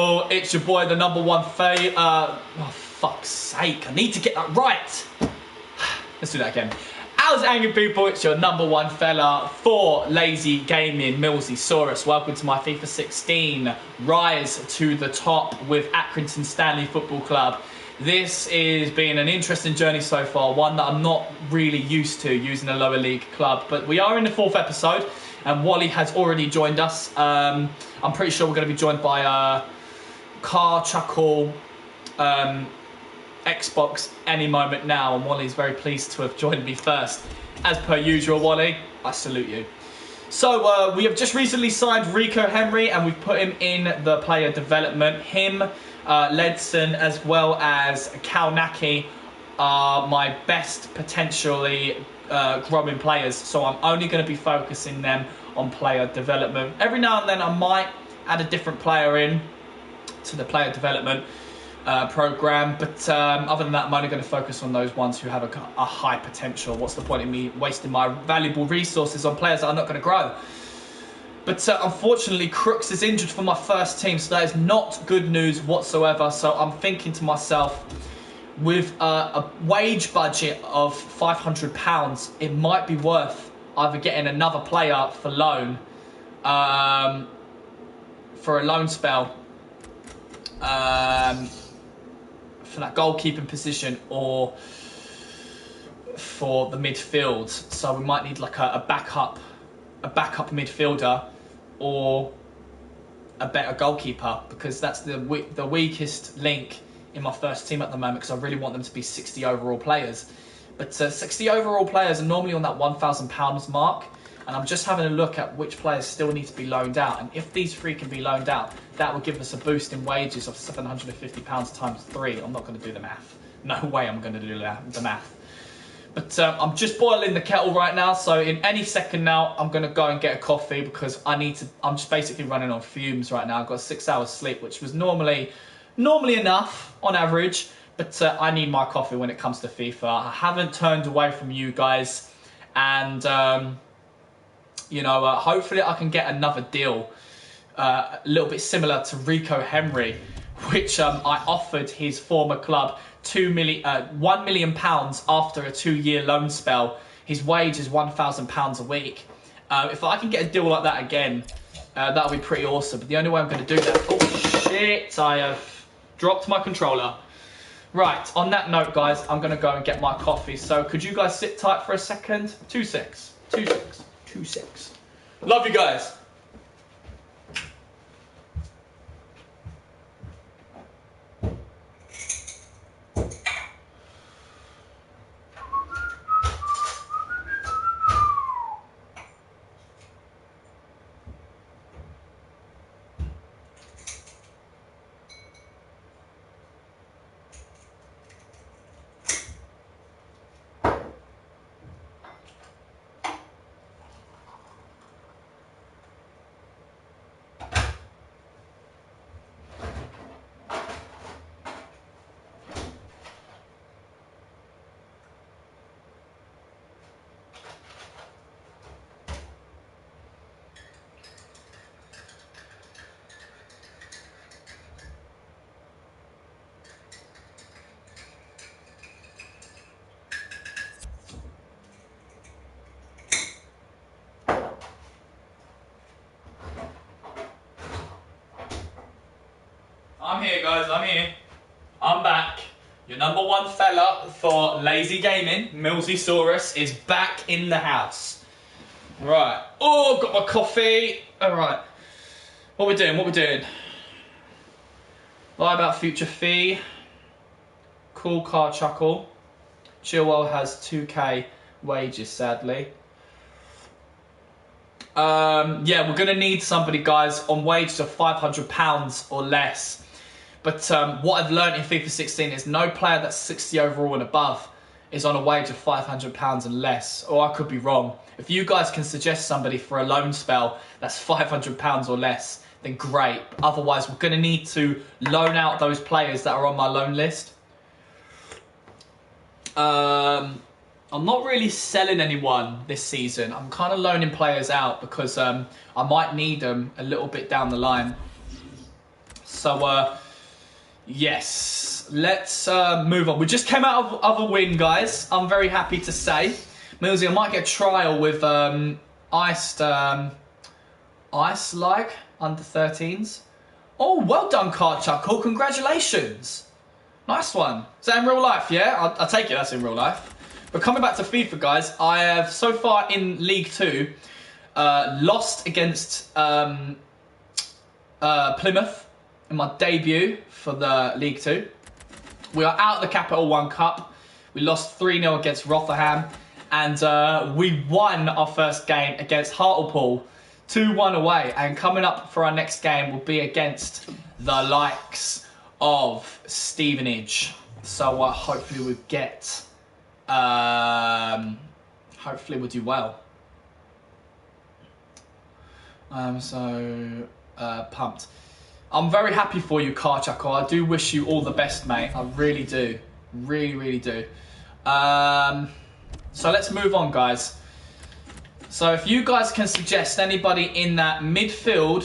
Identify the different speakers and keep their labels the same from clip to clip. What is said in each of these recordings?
Speaker 1: Oh, it's your boy, the number one oh, fuck's sake. I need to get that right. Let's do that again. How's it hanging, people? It's your number one fella for Lazy Gaming, MillzySawUs. Welcome to my FIFA 16 rise to the top with Accrington Stanley Football Club. This is been an interesting journey so far, one that I'm not really used to using a lower league club. But we are in the 4th episode, and Wally has already joined us. I'm pretty sure we're going to be joined by Car Chuckle, Xbox any moment now, and Wally's very pleased to have joined me first. As per usual, Wally, I salute you. So we have just recently signed Rico Henry, and we've put him in the player development. Him, Ledson, as well as Kalnaki are my best potentially growing players. So I'm only going to be focusing them on player development. Every now and then I might add a different player in to the player development program, but other than that, I'm only going to focus on those ones who have a high potential. What's the point in me wasting my valuable resources on players that are not going to grow? But unfortunately, Crooks is injured for my first team, so that is not good news whatsoever. So I'm thinking to myself, with a wage budget of £500, it might be worth either getting another player for loan, for a loan spell, for that goalkeeping position, or for the midfield. So we might need like a backup midfielder or a better goalkeeper, because that's the weakest link in my first team at the moment, because I really want them to be 60 overall players. But 60 overall players are normally on that £1,000 mark, and I'm just having a look at which players still need to be loaned out. And if these three can be loaned out, that will give us a boost in wages of £750 times 3. I'm not going to do the math. No way I'm going to do the math. But I'm just boiling the kettle right now, so in any second now, I'm going to go and get a coffee, because I'm just basically running on fumes right now. I've got 6 hours sleep, which was normally enough on average, but I need my coffee when it comes to FIFA. I haven't turned away from you guys, and you know, hopefully I can get another deal a little bit similar to Rico Henry, which I offered his former club £1 million after a 2-year loan spell. His wage is £1,000 a week. If I can get a deal like that again, that'll be pretty awesome. But the only way I'm going to do that... Oh, shit! I have dropped my controller. Right, on that note, guys, I'm going to go and get my coffee. So could you guys sit tight for a second? 2 secs. 2 secs. 2 secs. Love you guys. I'm here, guys, I'm here. I'm back. Your number one fella for Lazy Gaming, MillzySawUs, is back in the house. Right. Oh, got my coffee. Alright. What we doing? Lie about future fee. Cool Car Chuckle. Chilwell has 2k wages, sadly. Yeah, we're going to need somebody, guys, on wages of £500 or less. But what I've learned in FIFA 16 is no player that's 60 overall and above is on a wage of £500 and less. Or I could be wrong. If you guys can suggest somebody for a loan spell that's £500 or less, then great. Otherwise, we're going to need to loan out those players that are on my loan list. I'm not really selling anyone this season. I'm kind of loaning players out because I might need them a little bit down the line. So, yes, let's move on. We just came out of a win, guys. I'm very happy to say. Millsy, I might get a trial with Ice like under 13s. Oh, well done, Card Chuckle. Congratulations. Nice one. Is that in real life, yeah? I'll take it that's in real life. But coming back to FIFA, guys, I have, so far in League 2, lost against Plymouth in my debut for the League 2. We are out of the Capital One Cup. We lost 3-0 against Rotherham. And we won our first game against Hartlepool, 2-1 away. And coming up for our next game will be against the likes of Stevenage. So hopefully we'll get... hopefully we'll do well. Pumped. I'm very happy for you, Karchako. I do wish you all the best, mate. I really do. Really, really do. So let's move on, guys. So if you guys can suggest anybody in that midfield,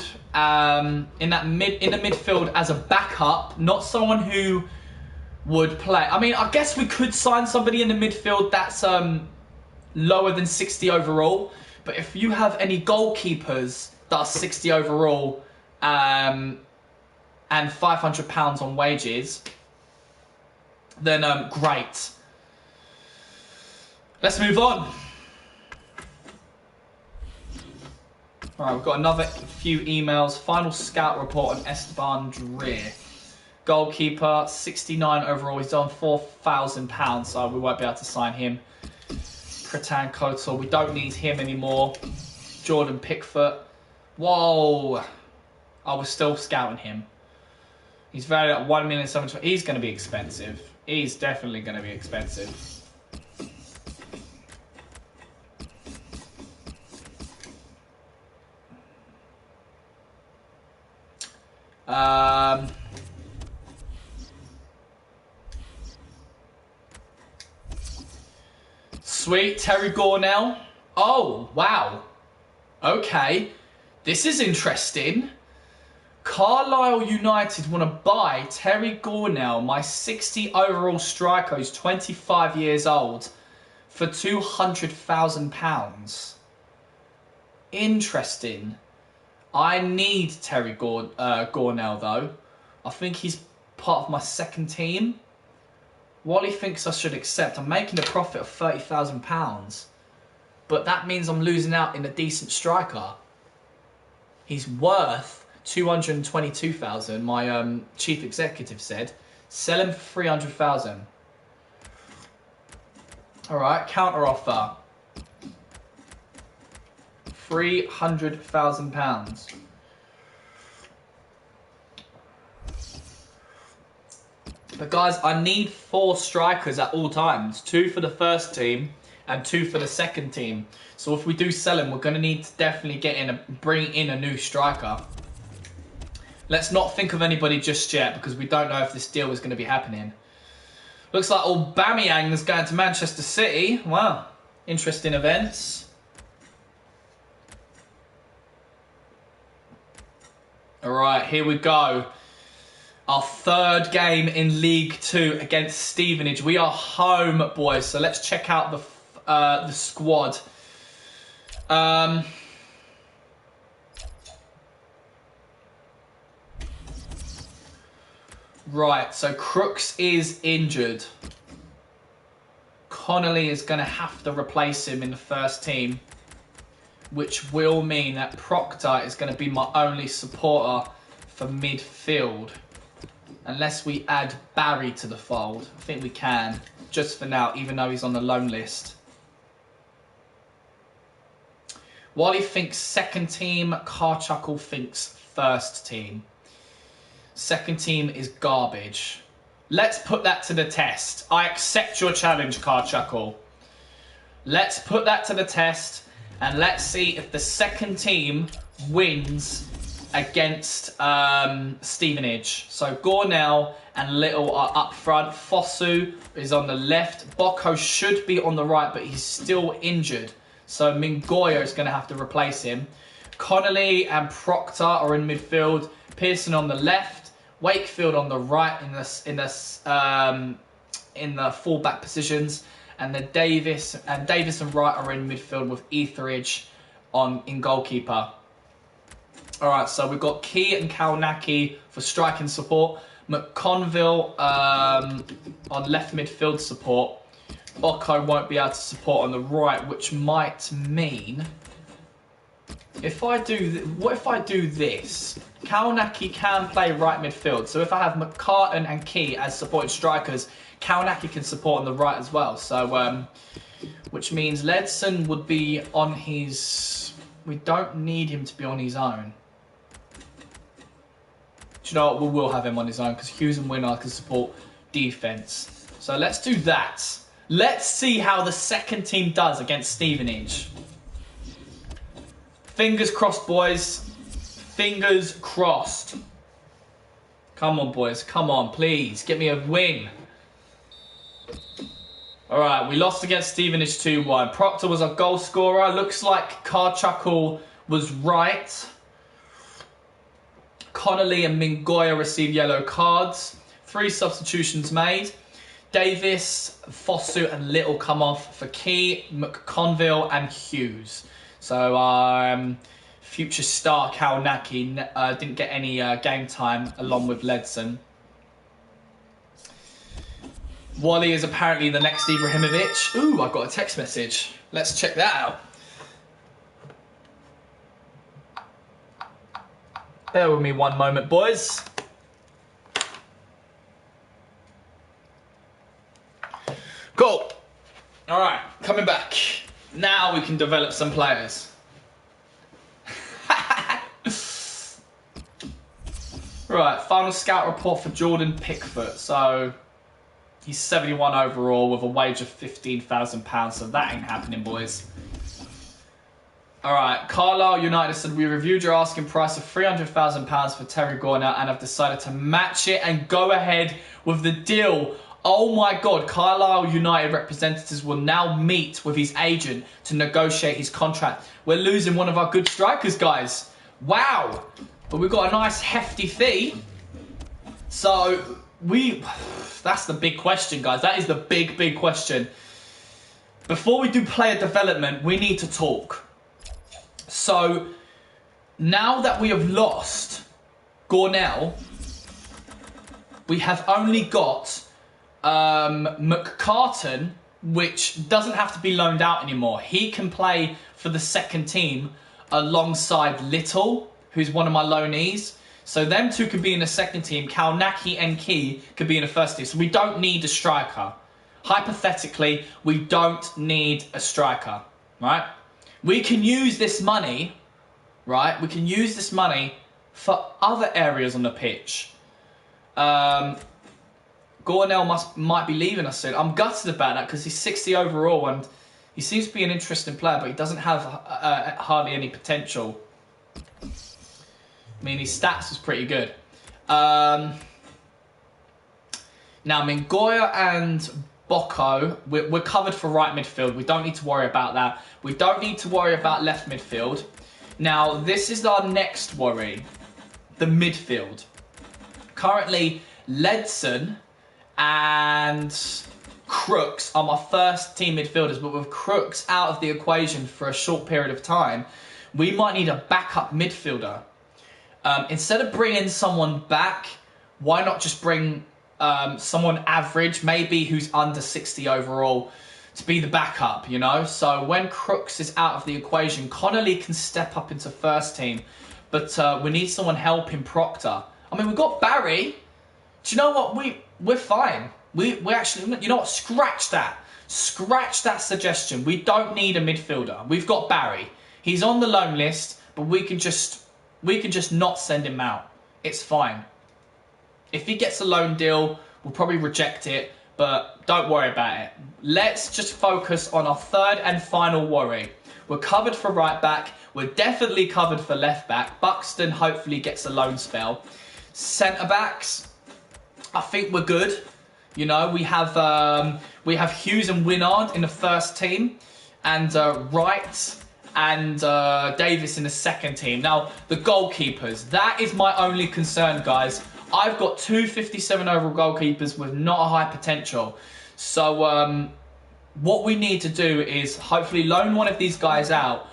Speaker 1: in the midfield as a backup, not someone who would play. I mean, I guess we could sign somebody in the midfield that's lower than 60 overall. But if you have any goalkeepers that are 60 overall and £500 on wages, then great. Let's move on. All right, we've got another few emails. Final scout report on Esteban Dreer. Goalkeeper, 69 overall. He's on £4,000, so we won't be able to sign him. Pritan Kotor, we don't need him anymore. Jordan Pickford. Whoa. I was still scouting him. He's valued at $1,720,000. He's going to be expensive. He's definitely going to be expensive. Sweet, Terry Gornell. Oh, wow. Okay. This is interesting. Carlisle United want to buy Terry Gornell, my 60 overall striker who's 25 years old, for £200,000. Interesting. I need Terry Gornell, though. I think he's part of my second team. Wally thinks I should accept. I'm making a profit of £30,000. But that means I'm losing out in a decent striker. He's worth $222,000, my chief executive said. Sell him for $300,000. Alright, counter offer. £300,000. But guys, I need 4 strikers at all times. 2 for the first team and 2 for the second team. So if we do sell him, we're going to need to definitely bring in a new striker. Let's not think of anybody just yet because we don't know if this deal is going to be happening. Looks like Aubameyang is going to Manchester City. Wow, interesting events. All right, here we go. Our third game in League 2 against Stevenage. We are home, boys. So let's check out the squad. Right, so Crooks is injured. Connolly is going to have to replace him in the first team, which will mean that Proctor is going to be my only supporter for midfield. Unless we add Barry to the fold. I think we can, just for now, even though he's on the loan list. Wally thinks second team, Karchuckle thinks first team. Second team is garbage. Let's put that to the test. I accept your challenge, Karchuckle. Let's put that to the test and let's see if the second team wins against Stevenage. So Gornell and Little are up front. Fosu is on the left. Bocco should be on the right, but he's still injured. So Mingoya is going to have to replace him. Connolly and Proctor are in midfield. Pearson on the left. Wakefield on the right in the full-back positions, and then Davis and Wright are in midfield with Etheridge in goalkeeper. All right, so we've got Key and Kalnacki for striking support. McConville on left midfield support. Bocco won't be able to support on the right, which might mean what if I do this? Kalnacki can play right midfield, so if I have McCartan and Key as supporting strikers, Kalnacki can support on the right as well. So, which means Ledson would be on his. We don't need him to be on his own. Do you know what? We will have him on his own because Hughes and Winard can support defence. So let's do that. Let's see how the second team does against Stevenage. Fingers crossed, boys. Fingers crossed. Come on, boys. Come on, please. Get me a win. All right, we lost against Stevenage 2-1. Proctor was our goal scorer. Looks like Carchuckle was right. Connolly and Mingoya received yellow cards. 3 substitutions made. Davis, Fosu and Little come off for Key, McConville and Hughes. So future star Kalnacki didn't get any game time along with Ledson. Wally is apparently the next Ibrahimovic. Ooh, I got a text message. Let's check that out. Bear with me one moment, boys. Cool. All right, coming back. Now we can develop some players. Right, final scout report for Jordan Pickford. So he's 71 overall with a wage of £15,000. So that ain't happening, boys. All right, Carlisle United said, we reviewed your asking price of £300,000 for Terry Gornell and have decided to match it and go ahead with the deal. Oh my God, Carlisle United representatives will now meet with his agent to negotiate his contract. We're losing one of our good strikers, guys. Wow. But we've got a nice hefty fee. So that's the big question, guys. That is the big question. Before we do player development, we need to talk. So now that we have lost Gornell, we have only got McCartan, which doesn't have to be loaned out anymore. He can play for the second team alongside Little, who's one of my loanees. So them two could be in the second team. Kalnacki and Key could be in the first team. So we don't need a striker. Hypothetically, we don't need a striker, right? We can use this money, right? We can use this money for other areas on the pitch. Gornell might be leaving us soon. I'm gutted about that because he's 60 overall and he seems to be an interesting player, but he doesn't have hardly any potential. I mean, his stats was pretty good. Now, Mingoya and Bocco, we're covered for right midfield. We don't need to worry about that. We don't need to worry about left midfield. Now, this is our next worry, the midfield. Currently, Ledson and Crooks are my first team midfielders, but with Crooks out of the equation for a short period of time, we might need a backup midfielder. Instead of bringing someone back, why not just bring someone average, maybe who's under 60 overall, to be the backup, you know? So when Crooks is out of the equation, Connolly can step up into first team, but we need someone helping Proctor. I mean, we've got Barry. Do you know what? We're fine. We actually, you know what? Scratch that. Scratch that suggestion. We don't need a midfielder. We've got Barry. He's on the loan list, but we can just not send him out. It's fine. If he gets a loan deal, we'll probably reject it, but don't worry about it. Let's just focus on our third and final worry. We're covered for right back. We're definitely covered for left back. Buxton hopefully gets a loan spell. Centre backs, I think we're good. You know, we have Hughes and Winard in the first team, and Wright and Davis in the second team. Now, the goalkeepers, that is my only concern, guys. I've got two 57 overall goalkeepers with not a high potential. So what we need to do is hopefully loan one of these guys out.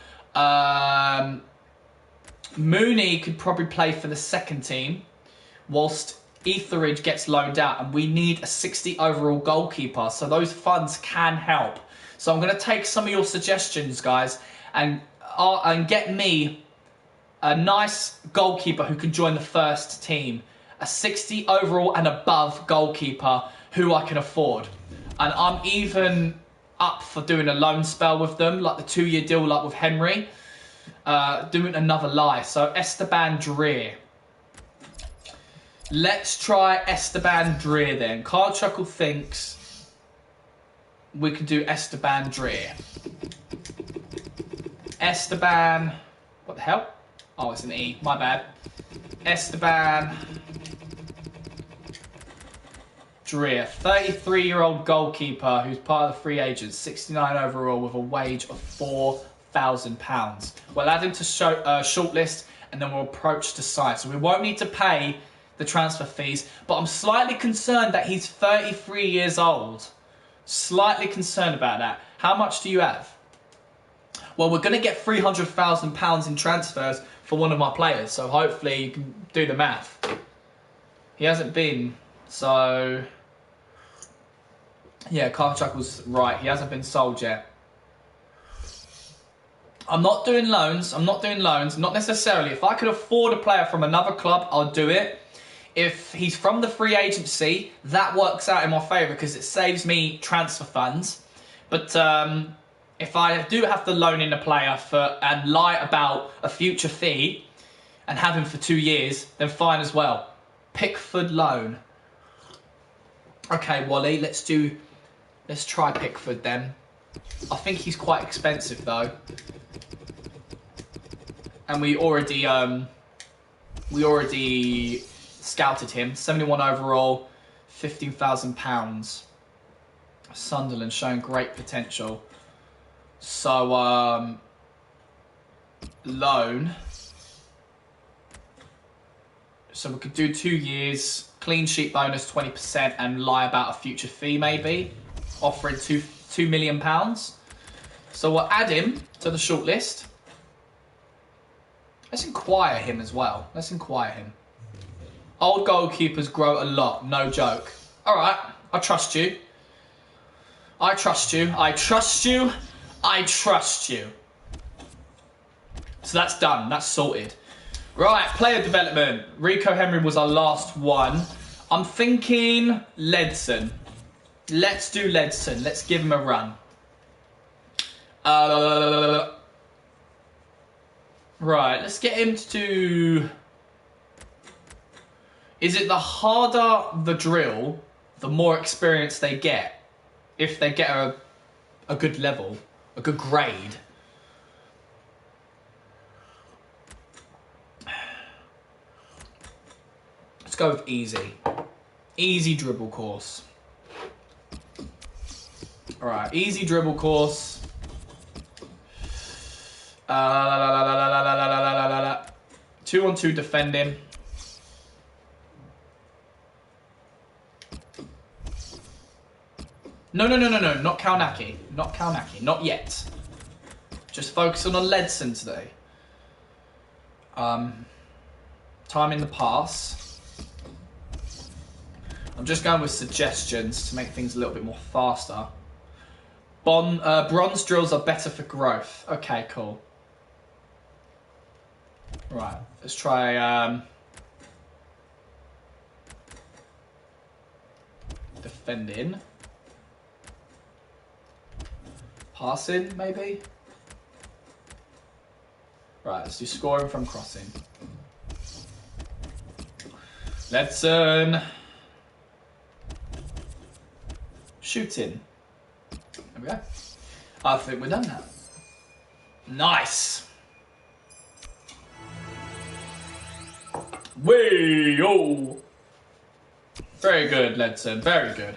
Speaker 1: Mooney could probably play for the second team, whilst Etheridge gets loaned out, and we need a 60 overall goalkeeper, so those funds can help. So I'm going to take some of your suggestions, guys, and get me a nice goalkeeper who can join the first team. A 60 overall and above goalkeeper who I can afford. And I'm even up for doing a loan spell with them, like the 2-year deal like with Henry. Doing another lie. So Esteban Dreer. Let's try Esteban Dreer then. Carl Chuckle thinks we can do Esteban Dreer. Esteban... What the hell? Oh, it's an E. My bad. Esteban Dreer. 33-year-old goalkeeper who's part of the free agents. 69 overall with a wage of £4,000. We'll add him to shortlist and then we'll approach to site. So we won't need to pay the transfer fees, but I'm slightly concerned that he's 33 years old. Slightly concerned about that. How much do you have? Well, we're going to get £300,000 in transfers for one of my players, so hopefully you can do the math. He hasn't been, so... Yeah, Carl Chuckle's right. He hasn't been sold yet. I'm not doing loans. Not necessarily. If I could afford a player from another club, I'll do it. If he's from the free agency, that works out in my favour because it saves me transfer funds. But if I do have to loan in a player and lie about a future fee and have him for 2 years, then fine as well. Pickford loan. Okay, Wally, let's try Pickford then. I think he's quite expensive though. And we already scouted him. 71 overall, £15,000. Sunderland showing great potential. So loan. So we could do 2 years, clean sheet bonus 20%, and lie about a future fee maybe, offering £2 million. So we'll add him to the shortlist. Let's inquire him as well. Let's inquire him. Old goalkeepers grow a lot, no joke. All right, I trust you. I trust you. I trust you. I trust you. So that's done. That's sorted. Right, player development. Rico Henry was our last one. I'm thinking Ledson. Let's do Ledson. Let's give him a run. Right, let's get him to... Is it the harder the drill, the more experience they get? If they get a good level, a good grade. Let's go with easy. Easy dribble course. Alright, easy dribble course. 2-on-2 defending. No, not Kalnaki. Not Kalnaki, not yet. Just focusing on Ledson today. Time in the pass. I'm just going with suggestions to make things a little bit more faster. Bronze drills are better for growth. Okay, cool. Right, let's try defending. Passing, maybe? Right, let's do scoring from crossing. Ledson. Shooting. There we go. I think we're done now. Nice. Wee-oh. Very good, Ledson. Very good.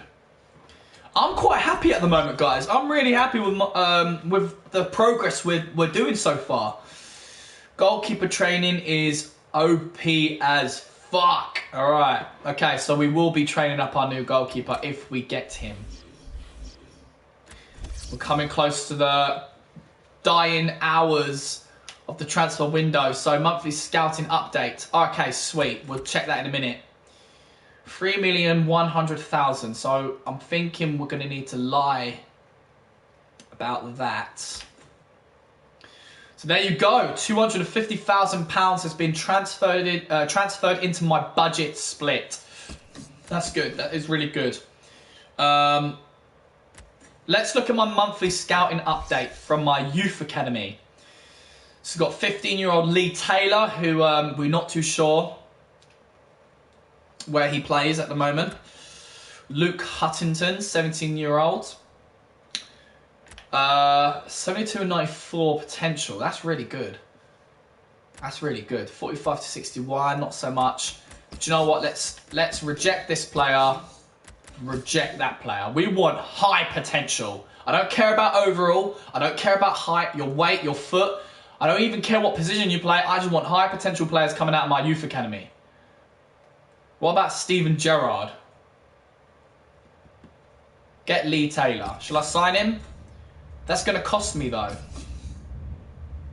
Speaker 1: I'm quite happy at the moment, guys. I'm really happy with the progress we're doing so far. Goalkeeper training is OP as Fuck. All right. Okay, so we will be training up our new goalkeeper if we get him. We're coming close to the dying hours of the transfer window. So monthly scouting update. Okay, sweet. We'll check that in a minute. 3,100,000. So I'm thinking we're going to need to lie about that. So there you go. £250,000 has been transferred into my budget split. That's good. That is really good. Let's look at my monthly scouting update from my youth academy. So we've got 15-year-old Lee Taylor, who we're not too sure where he plays at the moment. Luke Huttington, 17-year-old. 72 and 94 potential. That's really good. That's really good. 45 to 61, not so much. Do you know what? Let's reject this player. Reject that player. We want high potential. I don't care about overall. I don't care about height, your weight, your foot. I don't even care what position you play. I just want high potential players coming out of my youth academy. What about Steven Gerrard? Get Lee Taylor. Shall I sign him? That's going to cost me though.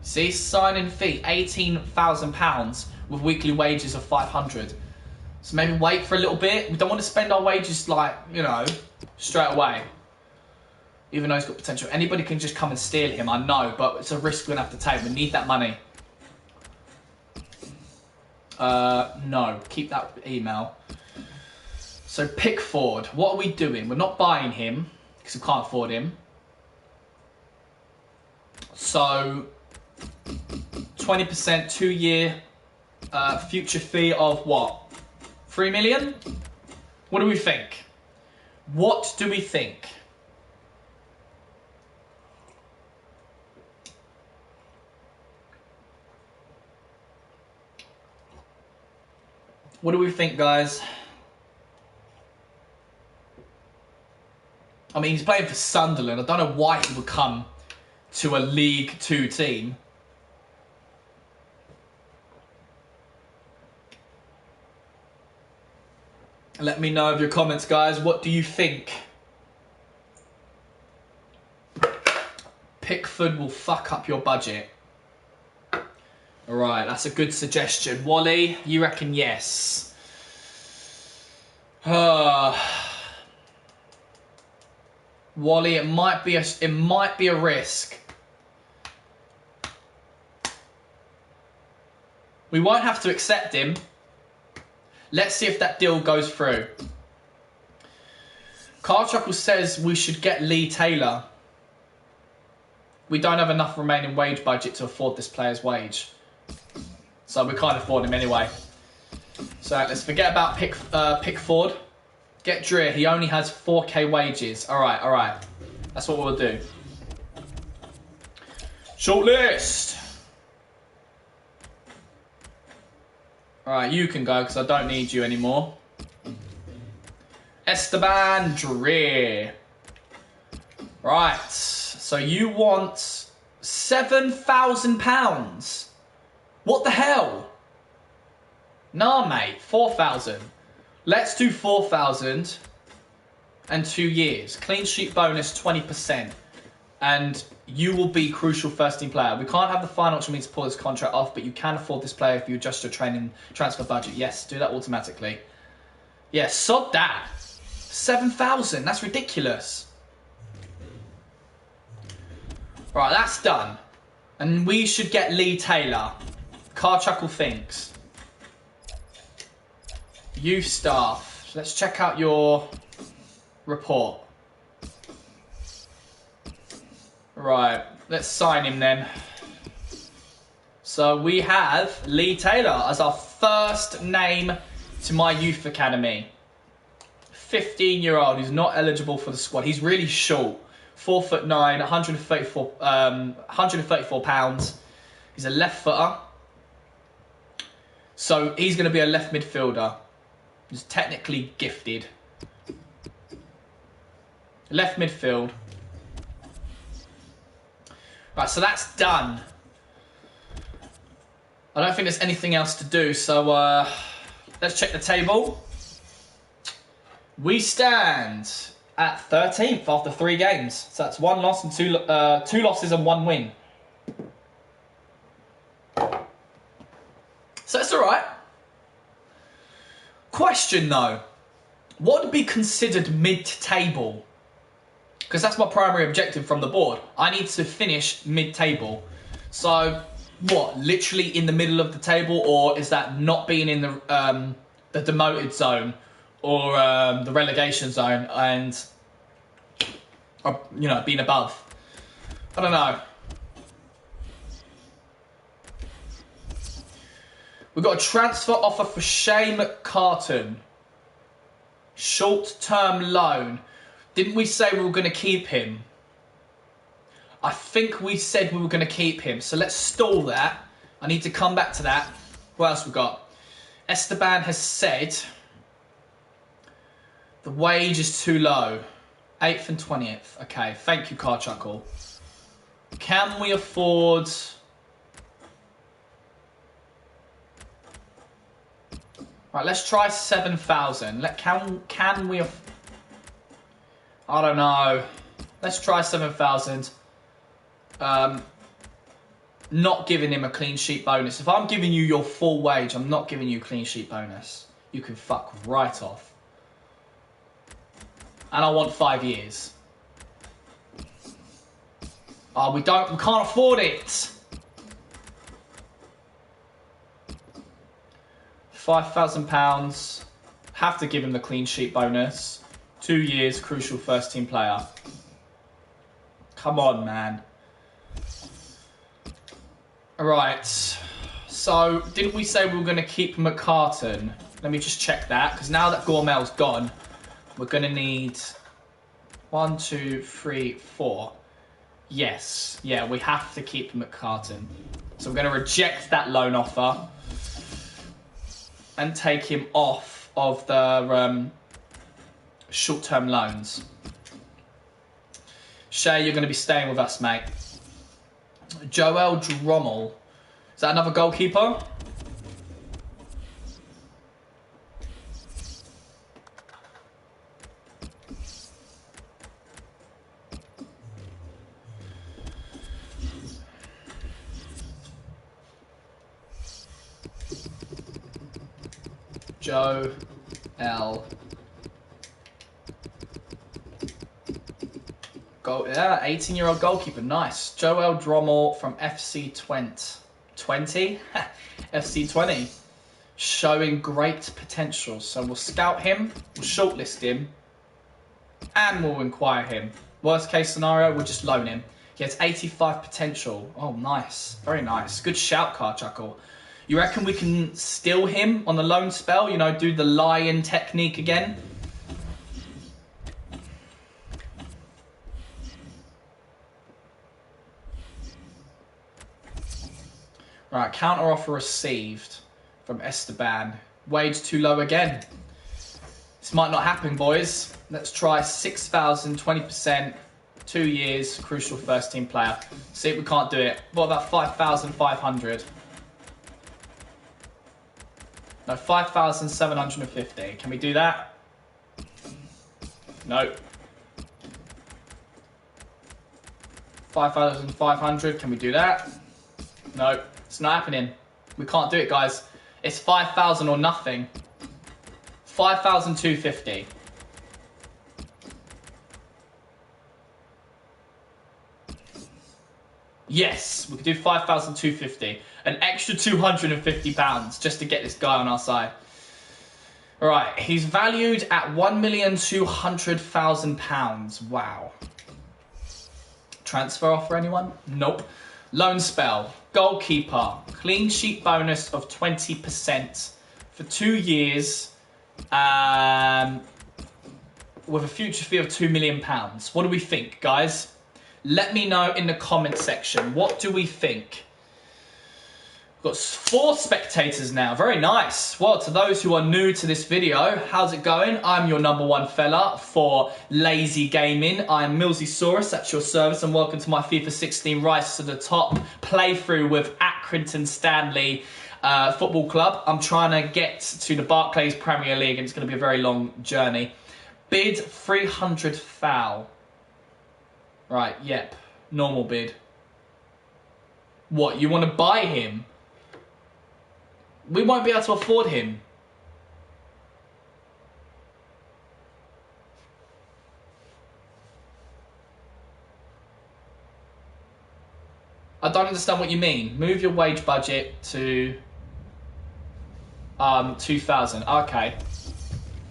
Speaker 1: See, signing fee, £18,000 with weekly wages of 500. So maybe wait for a little bit. We don't want to spend our wages like, you know, straight away. Even though he's got potential. Anybody can just come and steal him, I know, but it's a risk we're going to have to take. We need that money. No, keep that email. So Pickford, what are we doing? We're not buying him because we can't afford him. So 20% 2-year future fee of what? 3 million? What do we think? What do we think? What do we think, guys? I mean, he's playing for Sunderland. I don't know why he would come to a League 2 team. Let me know of your comments, guys. What do you think? Pickford will fuck up your budget. Alright, that's a good suggestion. Wally, you reckon yes? Wally, it might be a risk. We won't have to accept him. Let's see if that deal goes through. Carl Chuckle says we should get Lee Taylor. We don't have enough remaining wage budget to afford this player's wage. So we can't afford him anyway. So let's forget about Pickford. Get Dreer. He only has 4k wages. Alright. That's what we'll do. Shortlist. Alright, you can go because I don't need you anymore. Esteban Dreer. Right. So you want £7,000. What the hell? Nah, mate. 4,000. Let's do 4,000 and 2 years. Clean sheet bonus 20%. And you will be crucial first team player. We can't have the financial means to pull this contract off, but you can afford this player if you adjust your training transfer budget. Yes, do that automatically. Yeah, sod that. 7,000. That's ridiculous. Right, that's done. And we should get Lee Taylor. Carchuckle thinks. Youth staff. So let's check out your report. Right, let's sign him then. So we have Lee Taylor as our first name to my youth academy. 15-year-old who's not eligible for the squad. He's really short. 4'9", 134 pounds. He's a left footer. So he's going to be a left midfielder. He's technically gifted. Left midfield. Right, so that's done. I don't think there's anything else to do, so let's check the table. We stand at 13th after 3 games. So that's 1 loss and 2 losses and 1 win. So it's all right. Question though, what would be considered mid-table? Because that's my primary objective from the board. I need to finish mid-table. So what, literally in the middle of the table, or is that not being in the demoted zone or the relegation zone and you know, being above? I don't know. We've got a transfer offer for Shea McCartan. Short-term loan. Didn't we say we were going to keep him? I think we said we were going to keep him. So let's stall that. I need to come back to that. What else we got? Esteban has said the wage is too low. 8th and 20th. Okay, thank you, Car Chuckle. Can we afford... Right, let's try 7,000. Can we... I don't know. Let's try 7,000. Not giving him a clean sheet bonus. If I'm giving you your full wage, I'm not giving you a clean sheet bonus. You can fuck right off. And I want 5 years. Oh, we can't afford it. £5,000. Have to give him the clean sheet bonus. 2 years, crucial first team player. Come on, man. Alright. So, didn't we say we were going to keep McCartan? Let me just check that, because now that Gormel's gone, we're going to need 1, 2, 3, 4. Yes. Yeah, we have to keep McCartan. So we're going to reject that loan offer and take him off of the short-term loans. Shay, you're going to be staying with us, mate. Joel Drommel. Is that another goalkeeper? Joe L. Yeah, 18-year-old goalkeeper. Nice. Joel Drommel from FC 20. FC 20. Showing great potential. So we'll scout him, we'll shortlist him, and we'll inquire him. Worst case scenario, we'll just loan him. He has 85 potential. Oh, nice. Very nice. Good shout, Car Chuckle. You reckon we can steal him on the loan spell? You know, do the lion technique again? Right, counter offer received from Esteban. Wage too low again. This might not happen, boys. Let's try 6,000, 20%, 2 years, crucial first team player. See if we can't do it. What about 5,500? No, 5,750. Can we do that? No. 5,500. Can we do that? No. It's not happening. We can't do it, guys. It's 5,000 or nothing. 5,250. Yes, we could do 5,250. An extra £250 just to get this guy on our side. All right, he's valued at £1,200,000. Wow. Transfer offer, anyone? Nope. Loan spell. Goalkeeper. Clean sheet bonus of 20% for 2 years. With a future fee of £2 million. What do we think, guys? Let me know in the comment section. What do we think? We've got 4 spectators now. Very nice. Well, to those who are new to this video, how's it going? I'm your #1 fella for lazy gaming. I'm MillzySawUs at your service, and welcome to my FIFA 16 Rise to the Top playthrough with Accrington Stanley. football club. I'm trying to get to the Barclays Premier League, and it's going to be a very long journey. Bid 300 foul. Right, yep. Normal bid. What, you want to buy him? We won't be able to afford him. I don't understand what you mean. Move your wage budget to 2,000. Okay.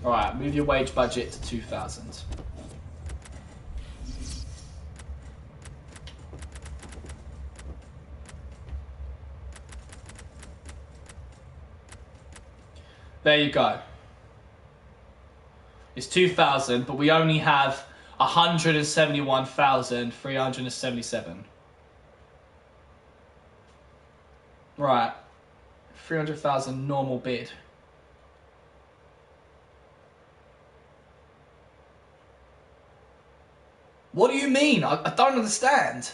Speaker 1: Alright, move your wage budget to 2,000. There you go. It's 2,000, but we only have 171,377. Right. 300,000 normal bid. What do you mean? I don't understand.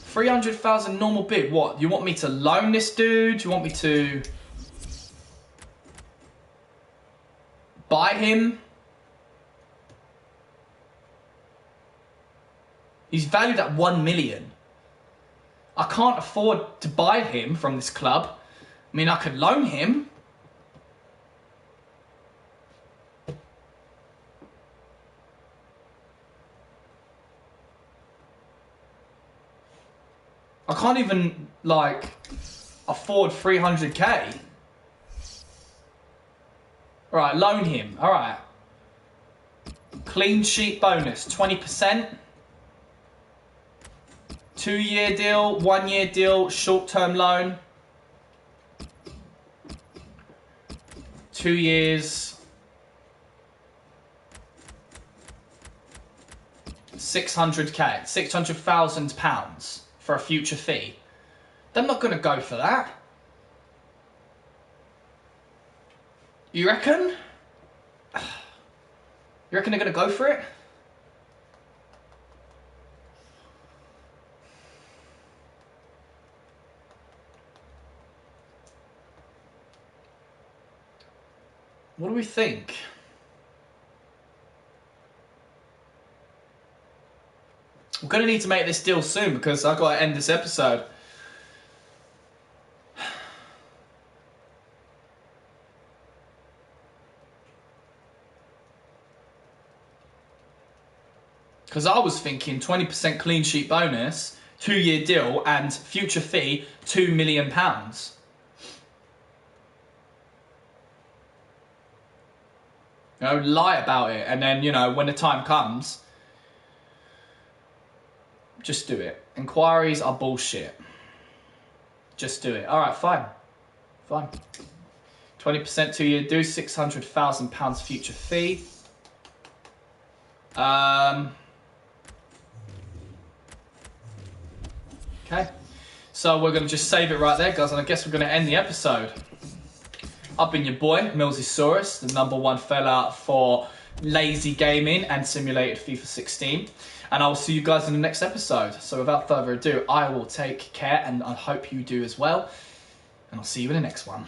Speaker 1: 300,000 normal bid. What? You want me to loan this dude? You want me to buy him? He's valued at 1 million. I can't afford to buy him from this club. I mean, I could loan him. I can't even, like, afford 300k. Alright, loan him. Alright. Clean sheet bonus, 20%. 2-year deal, 1-year deal, short-term loan. 2 years. 600k, £600,000 for a future fee. They're not going to go for that. You reckon? You reckon they're going to go for it? What do we think? I'm going to need to make this deal soon because I've got to end this episode. Because I was thinking 20% clean sheet bonus, 2-year deal, and future fee £2 million. You know, lie about it, and then, you know, when the time comes, just do it. Inquiries are bullshit. Just do it. Alright, fine. Fine. 20% 2-year due, £600,000 future fee. Okay. So we're going to just save it right there, guys, and I guess we're going to end the episode. I've been your boy, MillzySawUs, the #1 fella for lazy gaming and simulated FIFA 16. And I will see you guys in the next episode. So without further ado, I will take care, and I hope you do as well. And I'll see you in the next one.